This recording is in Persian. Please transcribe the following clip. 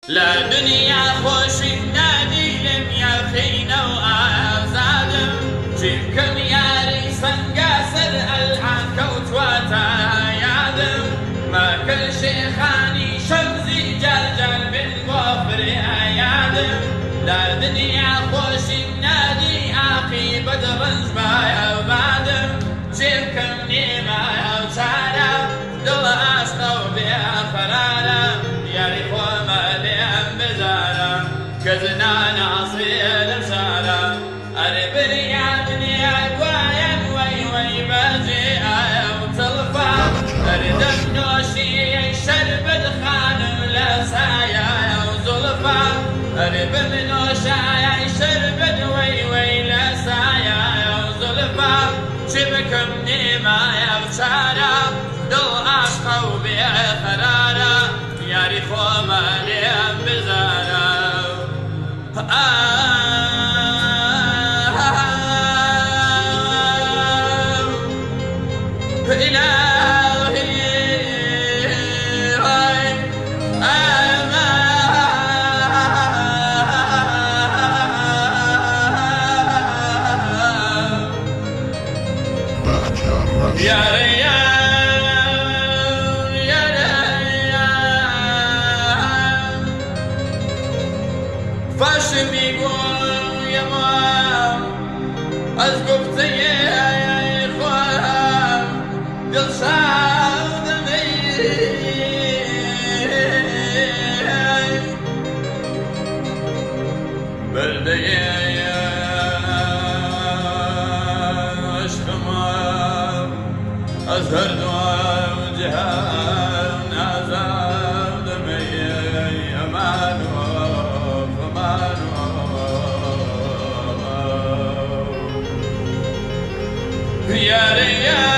لا دنيا خوشی نادیلم یا خینە و ئازادم چیرکەم یاری سەنگا سەر ئەلعان کەوتواتە یادم ماکەل شێخانی شەمزی جارجار بن بۆ فریادم لا دنیا خوشی نادی ئاقی بەدڕنج بایە و بادم چیرکەم نیمایە و چارە دڵە ئاشقە و بێقەرارە یاری خۆمە لێم بزارە کە زنان عەسیە لەم شارە ئەرێ بریا دنیا گوایەن وەی وەی بەجێ ئایە و تڵفا ئەرێ دەمنۆشیەی شەربەت خانم لە سایایە و زوڵفا ئەرێ بمنۆشایای شەربەت وەی وەی لە سایایە و زوڵفا چی بکەم نێمایە و چارە دڵ عاشقە و بێقەرارە یاری خۆمە لێم بزارە فاشمی گویم از گفته خواهم دل شادم برده عشقم از هر دو جهان آزادم امان yeah.